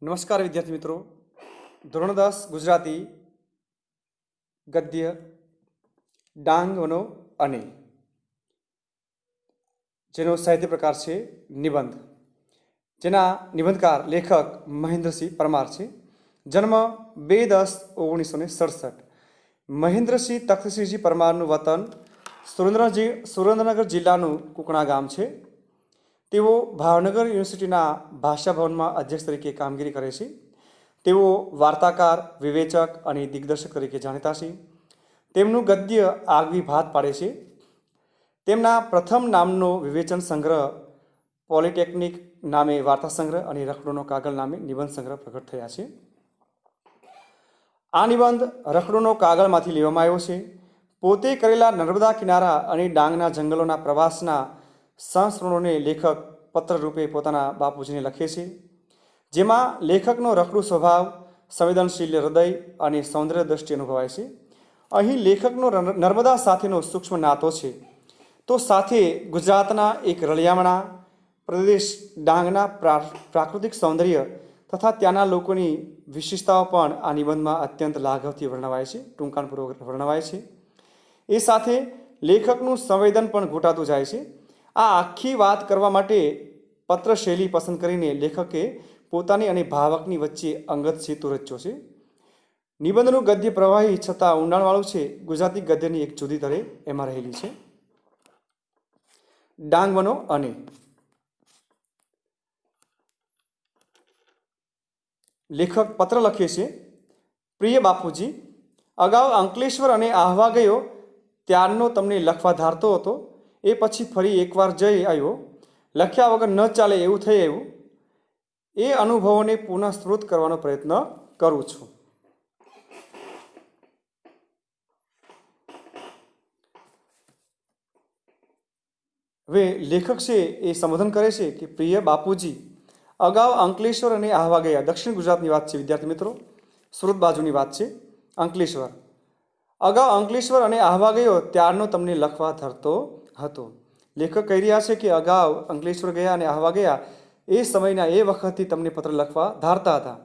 નમસ્કાર વિદ્યાર્થી મિત્રો, ધોરણ 10 ગુજરાતી ગદ્ય ડાંગ વનો અને જેનો સાહિત્ય પ્રકાર છે નિબંધ, જેના નિબંધકાર લેખક મહેન્દ્રસિંહ પરમાર છે. જન્મ 2/10/1967. મહેન્દ્રસિંહ તખ્તસિંહજી પરમારનું વતન સુરેન્દ્રનગર જિલ્લાનું કુકણા ગામ છે. તેઓ ભાવનગર યુનિવર્સિટીના ભાષા ભવનમાં અધ્યક્ષ તરીકે કામગીરી કરે છે. તેઓ વાર્તાકાર, વિવેચક અને દિગ્દર્શક તરીકે જાણીતા છે. તેમનું ગદ્ય આગવી ભાત પાડે છે. તેમના પ્રથમ નામનો વિવેચન સંગ્રહ પોલિટેકનિક નામે વાર્તા સંગ્રહ અને રખડોનો કાગળ નામે નિબંધ સંગ્રહ પ્રગટ થયા છે. આ નિબંધ રખડોનો કાગળમાંથી લેવામાં આવ્યો છે. પોતે કરેલા નર્મદા કિનારા અને ડાંગના જંગલોના પ્રવાસના સંસ્મરણોને લેખક પત્ર રૂપે પોતાના બાપુજીને લખે છે, જેમાં લેખકનો રખડું સ્વભાવ, સંવેદનશીલ હૃદય અને સૌંદર્ય દ્રષ્ટિ અનુભવાય છે. અહીં લેખકનો નર્મદા સાથેનો સૂક્ષ્મ નાતો છે, તો સાથે ગુજરાતના એક રળિયામણા પ્રદેશ ડાંગના પ્રાકૃતિક સૌંદર્ય તથા ત્યાંના લોકોની વિશેષતાઓ પણ આ નિબંધમાં અત્યંત લાઘવથી વર્ણવાય છે, ટૂંકાણપૂર્વક વર્ણવાય છે. એ સાથે લેખકનું સંવેદન પણ ઘૂંટાતું જાય છે. આ આખી વાત કરવા માટે પત્ર શૈલી પસંદ કરીને લેખકે પોતાની અને ભાવકની વચ્ચે અંગત સેતુ રચ્યો છે. નિબંધનું ગદ્ય પ્રવાહી છતાં ઊંડાણવાળું છે. ગુજરાતી ગદ્યની એક જુદી તરે એમાં રહેલી છે. ડાંગ વનો અને લેખક પત્ર લખે છે, પ્રિય બાપુજી, અગાઉ અંકલેશ્વર અને આહવા ગયો ત્યારનો તમને લખવા ધારતો હતો. એ પછી ફરી એકવાર જઈ આવ્યો. લખ્યા વગર ન ચાલે એવું થઈ આવ્યું. એ અનુભવોને પુનઃસ્ફુત કરવાનો પ્રયત્ન કરું છું. હવે લેખક છે એ સંબોધન કરે છે કે પ્રિય બાપુજી, અગાઉ અંકલેશ્વર અને આહવા ગયા. દક્ષિણ ગુજરાતની વાત છે વિદ્યાર્થી મિત્રો, સુરત બાજુની વાત છે અંકલેશ્વર. અગાઉ અંકલેશ્વર અને આહવા ગયો ત્યારનો તમને લખવા ધરતો હતો. લેખક કહી રહ્યા છે કે અગાઉ અંકલેશ્વર ગયા અને આહવા ગયા એ સમયના એ વખતથી તમને પત્ર લખવા ધારતા હતા,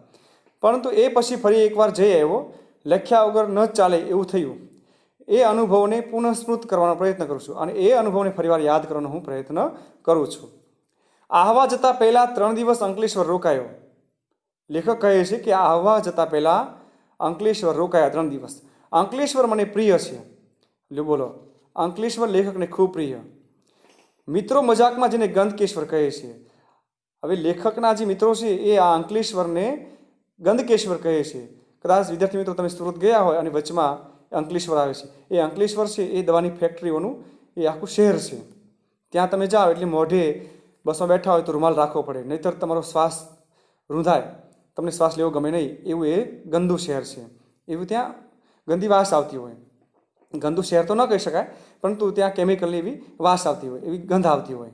પરંતુ એ પછી ફરી એકવાર જઈ આવ્યો. લખ્યા વગર ન ચાલે એવું થયું. એ અનુભવને પુનઃસ્મૃત કરવાનો પ્રયત્ન કરું છું અને એ અનુભવને ફરીવાર યાદ કરવાનો હું પ્રયત્ન કરું છું. આહવા જતાં પહેલાં 3 દિવસ અંકલેશ્વર રોકાયો. લેખક કહે છે કે આહવા જતાં પહેલાં અંકલેશ્વર રોકાયા 3 દિવસ. અંકલેશ્વર મને પ્રિય છે. બોલો, અંકલેશ્વર લેખકને ખૂબ પ્રિય. મિત્રો મજાકમાં જેને ગંધકેશ્વર કહે છે. હવે લેખકના જે મિત્રો છે એ આ અંકલેશ્વરને ગંધકેશ્વર કહે છે. કદાચ વિદ્યાર્થી મિત્રો તમે સુરત ગયા હોય અને વચમાં અંકલેશ્વર આવે છે. એ અંકલેશ્વર છે એ દવાની ફેક્ટરીઓનું એ આખું શહેર છે. ત્યાં તમે જાઓ એટલે મોઢે બસમાં બેઠા હોય તો રૂમાલ રાખવો પડે, નહીંતર તમારો શ્વાસ રૂંધાય, તમને શ્વાસ લેવો ગમે નહીં. એવું એ ગંદુ શહેર છે. એવું ત્યાં ગંદી વાસ આવતી હોય. ગંદુ શહેર તો ન કહી શકાય, પરંતુ ત્યાં કેમિકલની એવી વાસ આવતી હોય, એવી ગંધ આવતી હોય.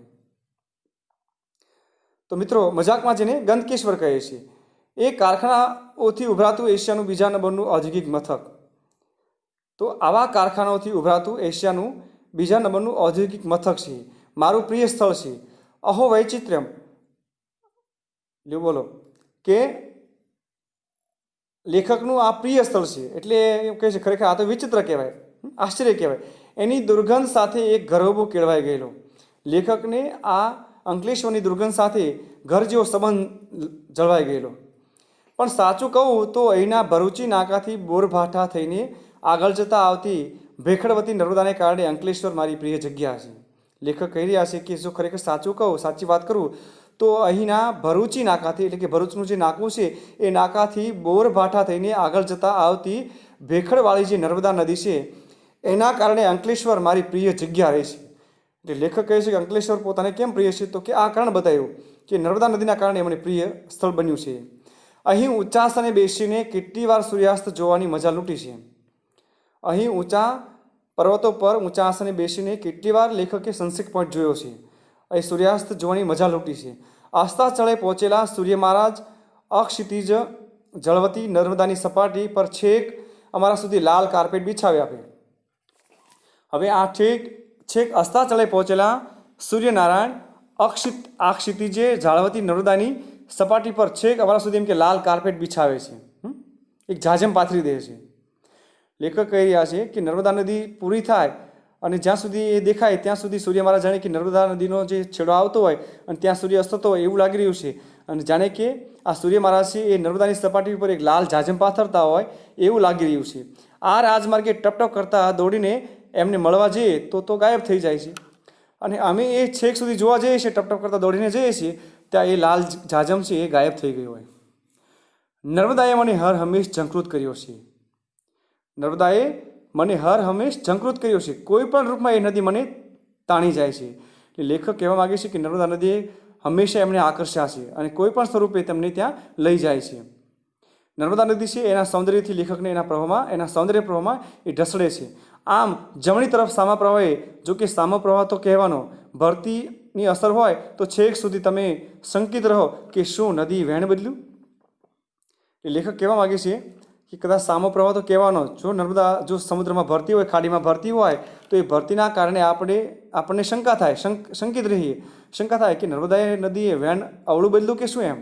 તો મિત્રો મજાકમાં જેને ગંધકેશ્વર કહે છે, એ કારખાનાઓથી ઉભરાતું એશિયાનું બીજા નંબરનું ઔદ્યોગિક મથક. તો આવા કારખાનાઓથી ઉભરાતું એશિયાનું બીજા નંબરનું ઔદ્યોગિક મથક છે. મારું પ્રિય સ્થળ છે. અહો વૈચિત્ર્યમ. બોલો કે લેખકનું આ પ્રિય સ્થળ છે એટલે એમ કહે છે ખરેખર આ તો વિચિત્ર કહેવાય, આશ્ચર્ય કહેવાય. એની દુર્ગંધ સાથે એક ઘરવબો કેળવાઈ ગયેલો. લેખકને આ અંકલેશ્વરની દુર્ગંધ સાથે ઘર જેવો સંબંધ જળવાઈ ગયેલો. પણ સાચું કહું તો અહીંના ભરૂચી નાકાથી બોરભાઠા થઈને આગળ જતાં આવતી ભેખડવતી નર્મદાને કારણે અંકલેશ્વર મારી પ્રિય જગ્યા છે. લેખક કહી રહ્યા છે કે જો ખરેખર સાચું કહું, સાચી વાત કરું તો અહીંના ભરૂચી નાકાથી, એટલે કે ભરૂચનું જે નાકું છે એ નાકાથી બોરભાઠા થઈને આગળ જતાં આવતી ભેખડવાળી જે નર્મદા નદી છે એના કારણે અંકલેશ્વર મારી પ્રિય જગ્યા રહે છે. એટલે લેખક કહે છે કે અંકલેશ્વર પોતાને કેમ પ્રિય છે, તો કે આ કારણ બતાવ્યું કે નર્મદા નદીના કારણે મને પ્રિય સ્થળ બન્યું છે. અહીં ઊંચા સ્થાને બેસીને કેટલી વાર સૂર્યાસ્ત જોવાની મજા લૂંટી છે. અહીં ઊંચા પર્વતો પર ઊંચા આસને બેસીને કેટલી વાર લેખકે સનસેટ પોઈન્ટ જોયો છે. અહીં સૂર્યાસ્ત જોવાની મજા લૂંટી છે. અસ્તાચળે પહોંચેલા સૂર્ય મહારાજ અક્ષિતિજ જળવતી નર્મદાની સપાટી પર છેક અમારા સુધી લાલ કાર્પેટ બિછાવી આપે. હવે આ છેક અસ્તાચળે પહોંચેલા સૂર્યનારાયણ અક્ષિતિજે જાળવતી નર્મદાની સપાટી પર છેક અવારા સુધી એમ કે લાલ કાર્પેટ બિછાવે છે, એક જાજમ પાથરી દે છે. લેખક કહી રહ્યા છે કે નર્મદા નદી પૂરી થાય અને જ્યાં સુધી એ દેખાય ત્યાં સુધી સૂર્ય મહારાજ જાણે કે નર્મદા નદીનો જે છેડો આવતો હોય અને ત્યાં સૂર્ય અસ્ત થતો હોય એવું લાગી રહ્યું છે. અને જાણે કે આ સૂર્ય મહારાજ છે એ નર્મદાની સપાટી ઉપર એક લાલ જાજમ પાથરતા હોય એવું લાગી રહ્યું છે. આ રાજમાર્ગે ટપટપ કરતા દોડીને એમને મળવા જઈએ તો ગાયબ થઈ જાય છે. અને અમે એ છેક સુધી જોવા જઈએ છીએ, ટપટપ કરતા દોડીને જઈએ છીએ, ત્યાં એ લાલ જાજમ છે એ ગાયબ થઈ ગયો હોય. નર્મદાએ મને હર હંમેશ ઝંકૃત કર્યો છે. નર્મદાએ મને હર હંમેશ ઝંકૃત કર્યો છે. કોઈ પણ રૂપમાં એ નદી મને તાણી જાય છે. એટલે લેખક કહેવા માગે છે કે નર્મદા નદીએ હંમેશા એમને આકર્ષ્યા છે અને કોઈ પણ સ્વરૂપે તેમને ત્યાં લઈ જાય છે. નર્મદા નદી છે એના સૌંદર્યથી લેખકને એના સૌંદર્ય પ્રવાહમાં એ ઢસડે છે. આમ જમણી તરફ સામા પ્રવાહે, જો કે સામા પ્રવાહ તો કહેવાનો, ભરતીની અસર હોય તો છેક સુધી તમે શંકિત રહો કે શું નદી વહેણ બદલ્યું. એ લેખક કહેવા માગે છે કે કદાચ સામો પ્રવાહ તો કહેવાનો, જો સમુદ્રમાં ભરતી હોય, ખાડીમાં ભરતી હોય તો એ ભરતીના કારણે આપણને શંકા થાય, શંકા થાય કે નર્મદા નદીએ વહેણ અવળું બદલ્યું કે શું એમ.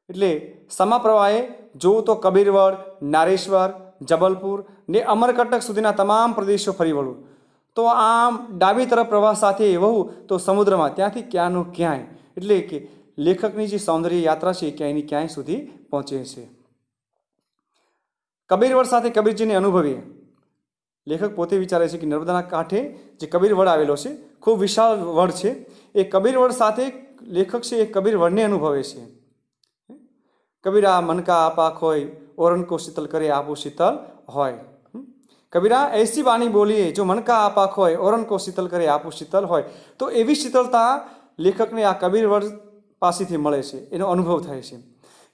એટલે સમા પ્રવાહે જોવું તો કબીરવડ, નારેશ્વર, જબલપુર ને અમરકટક સુધીના તમામ પ્રદેશો ફરી વળું તો આમ ડાબી તરફ પ્રવાહ સાથે વહું તો સમુદ્રમાં, ત્યાંથી ક્યાંનું ક્યાંય. એટલે કે લેખકની જે સૌંદર્ય યાત્રા છે ક્યાંયની ક્યાંય સુધી પહોંચે છે. કબીરવડ સાથે કબીરજીને અનુભવીએ. લેખક પોતે વિચારે છે કે નર્મદાના કાંઠે જે કબીરવડ આવેલો છે, ખૂબ વિશાળ વડ છે. એ કબીરવડ સાથે લેખક છે એ કબીરવડને અનુભવે છે. કબીરા મન કા આપા ખોય, ઓરન કો શીતલ કરે આપું શીતલ હોય. કબીરા એસી વાણી બોલીએ જો મન કા આપા ખોય, ઓરન કો શીતલ કરે આપું શીતલ હોય. તો એવી શીતલતા લેખકને આ કબીરવડ પાસેથી મળે છે, એનો અનુભવ થાય છે.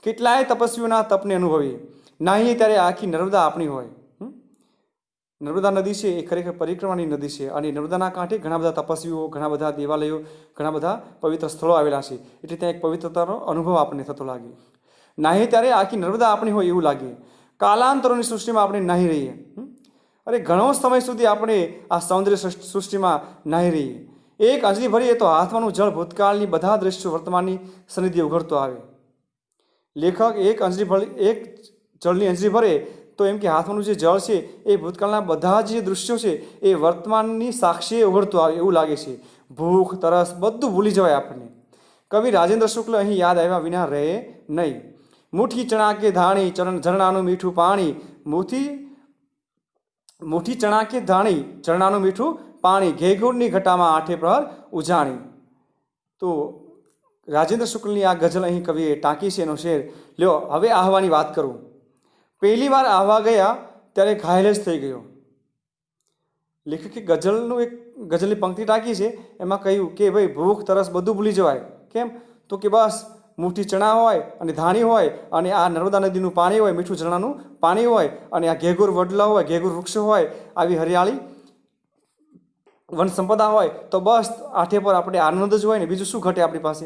કેટલાય તપસ્વીઓના તપને અનુભવીએ. નાહીએ ત્યારે આખી નર્મદા આપણી હોય. નર્મદા નદી છે એ ખરેખર પરિક્રમાની નદી છે અને નર્મદાના કાંઠે ઘણા બધા તપસ્વીઓ, ઘણા બધા દેવાલયો, ઘણા બધા પવિત્ર સ્થળો આવેલા છે. એટલે ત્યાં એક પવિત્રતાનો અનુભવ આપણને થતો લાગે. નાહીએ ત્યારે આખી નર્મદા આપણી હોય એવું લાગે. કાલાંતરોની સૃષ્ટિમાં આપણે નાહી રહીએ. અરે ઘણો સમય સુધી આપણે આ સૌંદર્ય સૃષ્ટિમાં નાહી રહીએ. એક અંજલી ભરીએ તો હાથમાંનું જળ ભૂતકાળની બધા દ્રશ્યો વર્તમાનની સનિધિએ ઉઘડતો આવે. લેખક એક જળની અંજલી ભરે તો એમ કે હાથમાંનું જે જળ છે એ ભૂતકાળના બધા જે દૃશ્યો છે એ વર્તમાનની સાક્ષીએ ઉઘડતું આવે એવું લાગે છે. ભૂખ, તરસ બધું ભૂલી જવાય આપણને. કવિ રાજેન્દ્ર શુક્લ અહીં યાદ આવ્યા વિના રહે નહીં. મુઠ્ઠી ચણા કે ધાણી, ઝરણાનું મીઠું પાણી, મુઠ્ઠી ચણા કે ધાણી, ઝરણાનું મીઠું પાણી, ઘેઘૂરની ઘટામાં આઠે પ્રહર ઉજાણી. તો રાજેન્દ્ર શુક્લની આ ગઝલ અહીં કવિએ ટાંકી છે એનો શેર. લ્યો હવે આહવાની વાત કરું. પહેલી વાર આહવા ગયા ત્યારે ઘાયલ જ થઈ ગયો. લેખકે ગઝલની પંક્તિ ટાંકી છે, એમાં કહ્યું કે ભાઈ ભૂખ, તરસ બધું ભૂલી જવાય. કેમ? તો કે બસ મુઠ્ઠી ચણા હોય અને ધાણી હોય અને આ નર્મદા નદીનું પાણી હોય, મીઠું ઝરણાનું પાણી હોય અને આ ઘેઘૂર વડલા હોય, ઘેઘૂર વૃક્ષો હોય, આવી હરિયાળી વન સંપદા હોય તો બસ આઠે પર આપણે આનંદ જ હોય ને, બીજું શું ઘટે આપણી પાસે.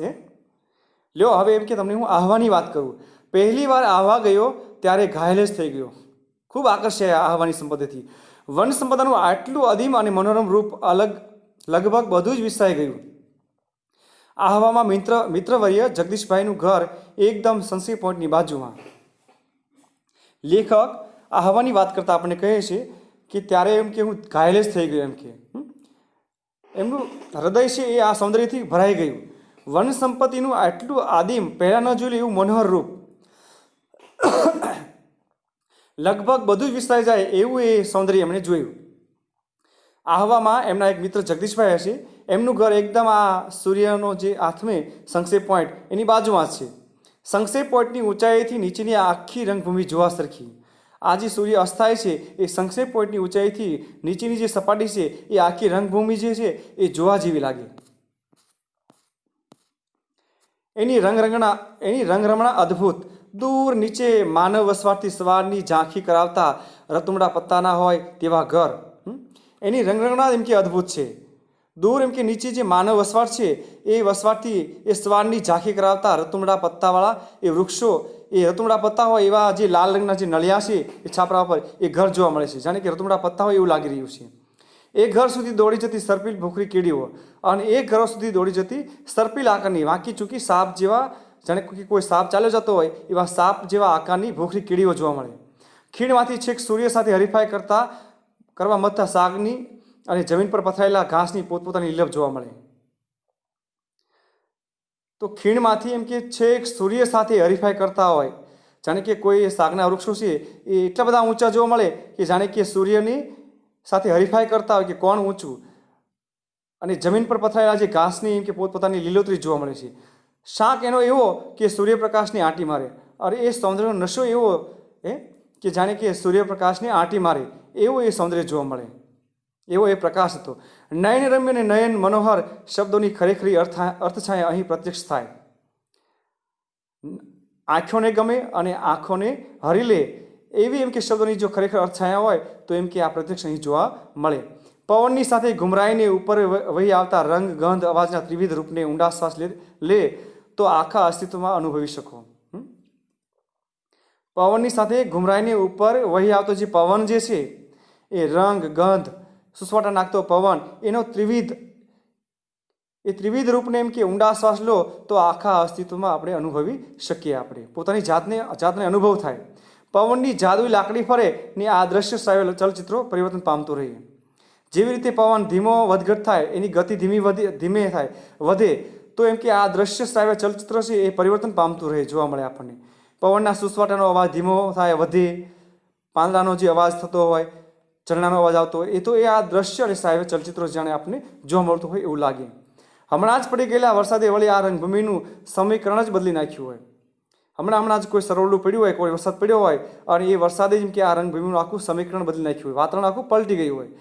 લ્યો હવે એમ કે તમને હું આહવાની વાત કરું. પહેલી વાર આહવા ગયો ત્યારે ઘાયલ જ થઈ ગયો. ખૂબ આકર્ષાય આહવાની સંપદાથી. વન સંપદાનું આટલું અદીમ અને મનોરમ રૂપ લગભગ બધું જ વિસરાઈ ગયું. આહવામાં મિત્રવર્ય જગદીશભાઈનું ઘર એકદમ સનસી પોઈન્ટની બાજુમાં. લેખક આહવાની વાત કરતા આપણને કહે છે કે ત્યારે એમ કે હું ઘાયલ જ થઈ ગયો. એમ કે એમનું હૃદય છે એ આ સૌંદર્યથી ભરાઈ ગયું. વન સંપત્તિનું આટલું આદિમ, પહેલાં ન જોયેલું એવું મનોહર રૂપ, લગભગ બધું જ વિસરાઈ જાય એવું એ સૌંદર્ય એમણે જોયું. આહવામાં એમના એક મિત્ર જગદીશભાઈ હશે, એમનું ઘર એકદમ આ સૂર્યનો જે આથમે સંક્ષેપ પોઈન્ટ એની બાજુમાં જ છે. સંક્ષેપ પોઈન્ટની ઊંચાઈથી નીચેની આખી રંગભૂમિ જોવા સરખી. આ જે સૂર્ય અસ્ત થાય છે એ સંક્ષેપ પોઈન્ટની ઊંચાઈથી નીચેની જે સપાટી છે એ આખી રંગભૂમિ જે છે એ જોવા જેવી લાગે. એની રંગરમણા અદ્ભુત. દૂર નીચે માનવ વસવાટથી સવારની ઝાંખી કરાવતા રતુમડા પત્તાના હોય તેવા ઘર. એની રંગરમણા એમ કે અદ્ભુત છે. દૂર એમ કે નીચે જે માનવ વસવાટ છે એ વસવાટથી એ સવારની ઝાંખી કરાવતા રતુમડા પત્તાવાળા એ વૃક્ષો, એ રતુમડા પત્તા હોય એવા જે લાલ રંગના જે નળિયા છે એ છાપરા પર એ ઘર જોવા મળે છે. જાણે કે રતુમડા પત્તા હોય એવું લાગી રહ્યું છે. એ ઘર સુધી દોડી જતી સર્પિલ ભૂખરી કીડીઓ અને એ ઘરો સુધી દોડી જતી સર્પિલ આકારની વાંકી ચૂકી સાપ જેવા જાણે કે કોઈ સાપ ચાલ્યો જતો હોય એવા સાપ જેવા આકારની ભૂખરી કીડીઓ જોવા મળે. ખીણમાંથી છેક સૂર્ય સાથે હરીફાઈ કરવા મથતા સાગની અને જમીન પર પથરાયેલા ઘાસની પોતપોતાની લીલપ જોવા મળે. તો ખીણમાંથી એમ કે છેક સૂર્ય સાથે હરીફાઈ કરતા હોય, જાણે કે કોઈ સાગના વૃક્ષો છે એ એટલા બધા ઊંચા જોવા મળે કે જાણે કે સૂર્યની સાથે હરીફાઈ કરતા હોય કે કોણ ઊંચું. અને જમીન પર પથરાયેલા જે ઘાસની કે પોતપોતાની લીલોતરી જોવા મળે છે. શાક એનો એવો કે સૂર્યપ્રકાશની આંટી મારે. અરે એ સૌંદર્યનો નશો એવો કે જાણે કે સૂર્યપ્રકાશની આંટી મારે એવો એ સૌંદર્ય જોવા મળે, એવો એ પ્રકાશ હતો. નયન રમ્ય અને નયન મનોહર શબ્દોની ખરેખરી અર્થછાયા અહીં પ્રત્યક્ષ થાય. આંખોને ગમે અને આંખોને હરી લે એવી એમ કે શબ્દોની જો ખરેખર અર્થછાયા હોય તો એમ કે આ પ્રત્યક્ષ અહીં જોવા મળે. પવનની સાથે ઘુમરાઈને ઉપર વહી આવતા રંગ, ગંધ, અવાજના ત્રિવિધ રૂપને ઊંડા શ્વાસ લે તો આખા અસ્તિત્વમાં અનુભવી શકો. પવનની સાથે ઘુમરાઈને ઉપર વહી આવતો જે પવન જે છે એ રંગ, ગંધ, સુસવાટા નાખતો પવન એનો ત્રિવિધ રૂપને એમ કે ઊંડા શ્વાસ લો તો આખા અસ્તિત્વમાં આપણે અનુભવી શકીએ. આપણે પોતાની જાતને અનુભવ થાય. પવનની જાદુઈ લાકડી ફરે ને આ દ્રશ્ય શ્રાવ્ય ચલચિત્રો પરિવર્તન પામતું રહીએ. જેવી રીતે પવન ધીમો વધઘટ થાય, એની ગતિ ધીમે થાય વધે તો એમ કે આ દ્રશ્ય શ્રાવ્ય ચલચિત્ર છે એ પરિવર્તન પામતું રહે, જોવા મળે આપણને. પવનના સુસવાટાનો અવાજ ધીમો થાય, વધે, પાંદડાનો જે અવાજ થતો હોય, ઝરણાનો અવાજ આવતો હોય, એ તો એ આ દ્રશ્ય અને શ્રાવ્ય ચલચિત્રો જાણે આપણને જોવા મળતું હોય એવું લાગે. હમણાં જ પડી ગયેલા વરસાદે વળી આ રંગભૂમિનું સમીકરણ જ બદલી નાખ્યું હોય. હમણાં જ કોઈ સરોવરડું પડ્યું હોય, કોઈ વરસાદ પડ્યો હોય અને એ વરસાદે જેમ કે આ રંગભૂમિનું આખું સમીકરણ બદલી નાખ્યું હોય, વાતાવરણ આખું પલટી ગયું હોય.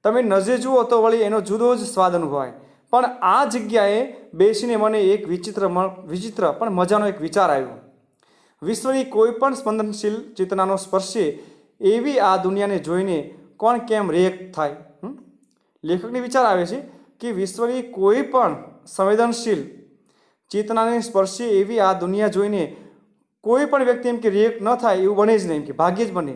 તમે નજરે જુઓ તો વળી એનો જુદો જ સ્વાદ અનુભવાય. પણ આ જગ્યાએ બેસીને મને એક વિચિત્ર પણ મજાનો એક વિચાર આવ્યો. વિશ્વની કોઈ પણ સ્પંદનશીલ ચેતનાનો સ્પર્શે એવી આ દુનિયાને જોઈને કોણ કેમ રિએક્ટ થાય. લેખકને વિચાર આવે છે કે વિશ્વની કોઈ પણ સંવેદનશીલ ચેતનાને સ્પર્શે એવી આ દુનિયા જોઈને કોઈ પણ વ્યક્તિ એમ કે રિએક્ટ ન થાય એવું બને જ નહીં, કે ભાગ્યે જ બને.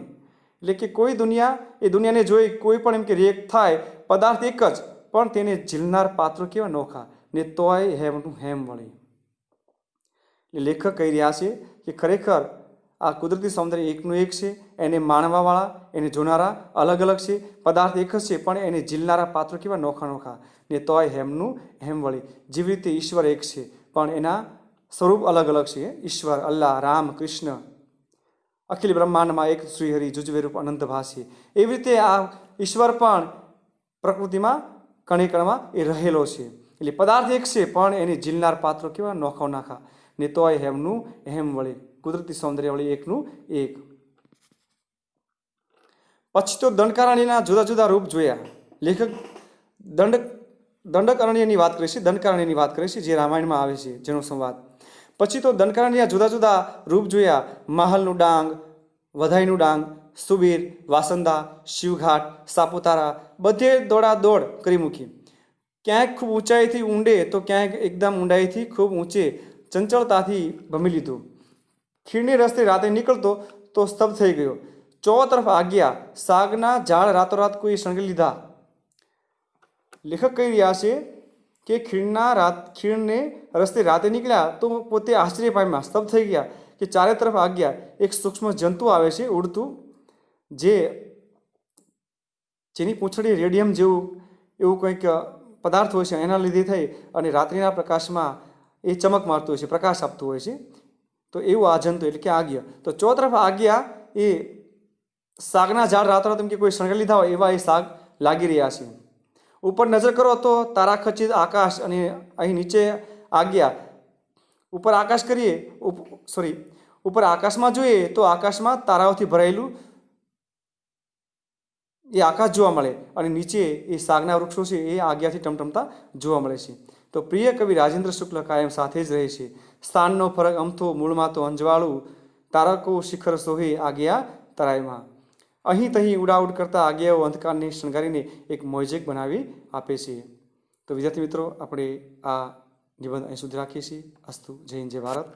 એટલે કે કોઈ દુનિયાને જોઈ કોઈ પણ એમ કે રિએક્ટ થાય. પદાર્થ એક જ પણ તેને ઝીલનાર પાત્રો કેવા નોખા ને તોય હેમનું હેમ વળે. એટલે લેખક કહી રહ્યા છે કે ખરેખર આ કુદરતી સૌંદર્ય એકનું એક છે. એને માણવાવાળા, એને જોનારા અલગ અલગ છે. પદાર્થ એક જ છે પણ એને ઝીલનારા પાત્રો કેવા નોખા નોખા ને તોય હેમનું હેમ વળે. જેવી રીતે ઈશ્વર એક છે પણ એના સ્વરૂપ અલગ અલગ છે. ઈશ્વર, અલ્લાહ, રામ, કૃષ્ણ, અખિલ બ્રહ્માંડમાં એક શ્રીહરિ જુજવે રૂપ અનંત ભાષે. એવી રીતે આ ઈશ્વર પણ પ્રકૃતિમાં કણે કણમાં એ રહેલો છે. એટલે પદાર્થ એક છે પણ એને ઝીલનાર પાત્રો કેવા નોખા નાખા ને તોય હેમનું હેમ વળે. કુદરતી સૌંદર્ય વળી એકનું એક. પછી તો દંડકારણ્યના જુદા જુદા રૂપ જોયા. લેખક દંડકારણ્યની વાત કરે છે, દંડકારણ્યની વાત કરે છે જે રામાયણમાં આવે છે, જેનો સંવાદ. પછી તો દંડકારણ્યના જુદા જુદા રૂપ જોયા. મહાલનું ડાંગ, વધાઈનું ડાંગ, સુબીર, વાસંદા, શિવઘાટ, સાપુતારા બધે દોડાદોડ કરી મૂકી. ક્યાંક ખૂબ ઊંચાઈથી ઊંડે તો ક્યાંક એકદમ ઊંડાઈથી ખૂબ ઊંચે ચંચળતાથી ભમી લીધું. ખીણની રસ્તે રાતે નીકળતો તો સ્તબ્ધ થઈ ગયો. ચો તરફ આજ્ઞા, સાગના ઝાડ રાતોરાત કોઈ શણગી લીધા. લેખક કહી રહ્યા છે કે ખીણને રસ્તે રાતે નીકળ્યા તો પોતે આશ્ચર્ય પામ્યા, સ્તબ્ધ થઈ ગયા કે ચારે તરફ આજ્ઞા. એક સૂક્ષ્મ જંતુ આવે છે ઉડતું, જેની પૂંછડી રેડિયમ જેવું એવું કંઈક પદાર્થ હોય છે, એના લીધે થઈ અને રાત્રિના પ્રકાશમાં એ ચમક મારતું હોય છે, પ્રકાશ આપતું હોય છે. તો એવું આ જંતુ એટલે કે આજ્ઞા. તો ચો તરફ આજ્ઞા એ સાગના ઝાડ રાતોરાત એમ કે કોઈ શણગારી લીધા હોય એવા એ સાગ લાગી રહ્યા છે. ઉપર નજર કરો તો તારાખચિત આકાશ અને અહીં નીચે આજ્ઞા. ઉપર આકાશમાં જોઈએ તો આકાશમાં તારાઓથી ભરાયેલું એ આકાશ જોવા મળે અને નીચે એ સાગના વૃક્ષો છે એ આજ્ઞાથી ટમટમતા જોવા મળે છે. તો પ્રિય કવિ રાજેન્દ્ર શુક્લ કાયમ સાથે જ રહે છે. સ્થાનનો ફરક અમથો, મૂળમાં તો અંજવાળું, તારકો શિખર સોહે આજ્ઞા તરાઈમાં. અહીં તહીં ઉડાઉડ કરતા આજ્ઞાઓ અંધકારને શણગારીને એક મોજેક બનાવી આપે છે. તો વિદ્યાર્થી મિત્રો, આપણે આ નિબંધ અહીં સુધી રાખીએ છીએ. અસ્તુ. જય હિન્દ, જય ભારત.